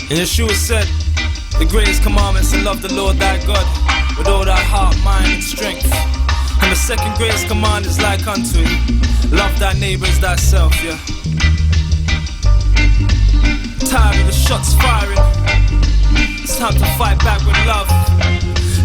And Yeshua said, the greatest commandments to love the Lord thy God with all thy heart, mind and strength. And the second greatest command is like unto it, love thy neighbor as thyself, yeah. Tired of the shots firing, it's time to fight back with love.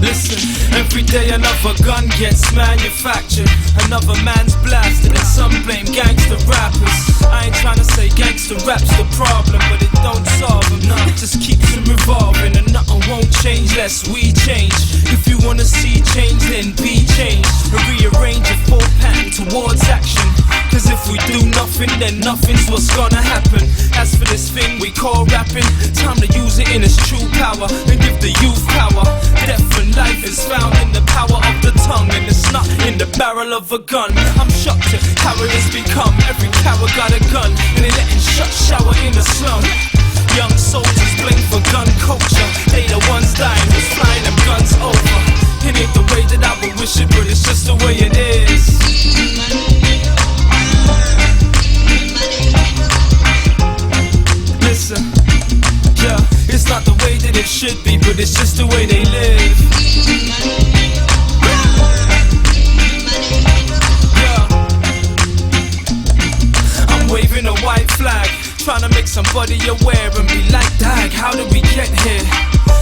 Listen, every day another gun gets manufactured, another man's blasted, and some blame gangster rappers. I ain't tryna say gangster rap's the problem, but it don't solve them, nah. It just keeps them revolving, and nothing won't change less we change. If you wanna see change, then be changed, and rearrange your full pattern towards action. Cause if we do nothing, then nothing's what's gonna happen. As for this thing we call rapping, time to use it in its true power, and give the youth power. Death and life is found in the power of the tongue, and it's not in the barrel of a gun. I'm shocked at how it has become. Every coward got a gun, and they letting shots shower in the slum. Young soldiers blame for gun culture. They the ones dying, who's flying them guns over. It ain't the way that I would wish it, but it's just the way it is. Listen, yeah, it's not the way that it should be, but it's just the way they live. Yeah, I'm waving a white flag, trying to make somebody aware and be like, dag, how did we get here?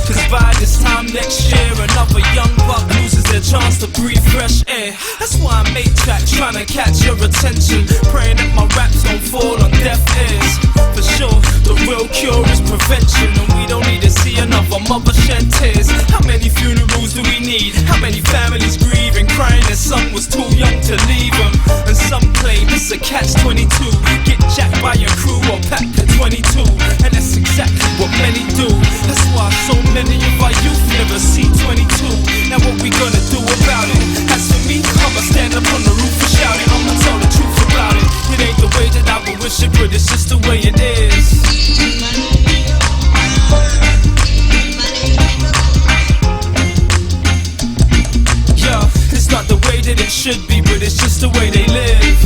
Cause by this time next year, another young buck loses their chance to breathe fresh air. That's why I make tracks, trying to catch your attention, praying that my raps don't fall on deaf ears. For sure, the real cure is prevention, and we don't need to see another mother shed tears. How many funerals do we need? How many families grieving, crying their son was too young to leave them? And some claim it's a catch-22, get jacked by your crew or packed at 22, and that's exactly what many do. That's why so many of our youth never see 22. Now what we gonna do about it? As for me, I'ma stand up on the roof and shout it. I'ma tell the truth about it. It ain't the way that I would wish it, but it's just the way it is. Yeah, it's not the way that it should be, but it's just the way they live.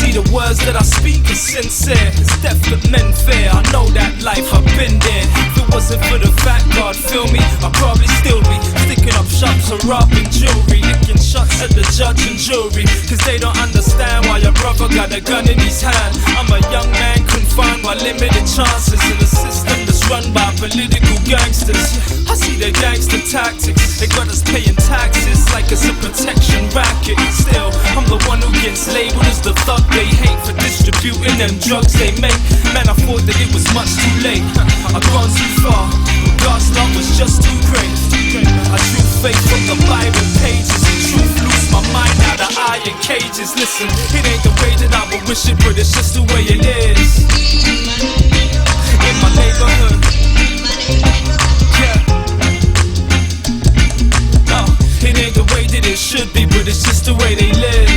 The words that I speak are sincere, it's death that men fear. I know that life, I've been there. If it wasn't for the fact God feel me, I'd probably still be sticking up shops or robbing jewelry, licking shots at the judge and jury. Cause they don't understand why your brother got a gun in his hand. I'm a young man confined by limited chances in a system that's run by political gangsters. I see their gangster tactics, they got us paying taxes like it's a protection racket. Still, I'm the one who gets labeled as the thug they hate for distributing them drugs they make. Man, I thought that it was much too late. I've gone too far, God's love was just too great. I drew faith from the Bible pages, truth loose my mind out of iron cages. Listen, it ain't the way that I would wish it, but it's just the way it is. In my neighborhood, yeah. It ain't the way that it should be, but it's just the way they live.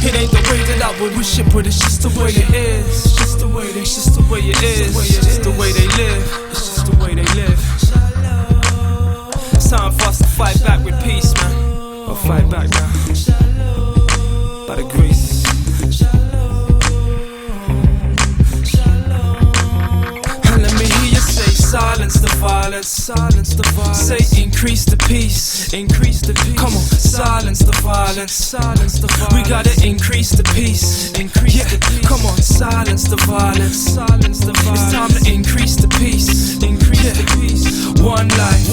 It ain't the way that I would wish it, but it's just the way it is. It's just the way it's just the way it is. It's just the way they live. It's just the way they live. It's time for us to fight back with peace, man. We'll fight back now. By the grace. Silence the violence, silence the violence. Say increase the peace, increase the peace. Come on, silence the violence, silence the violence. We gotta increase the peace, increase the peace. Come on, silence the violence, silence the violence. It's time to increase the peace, increase the peace. One life,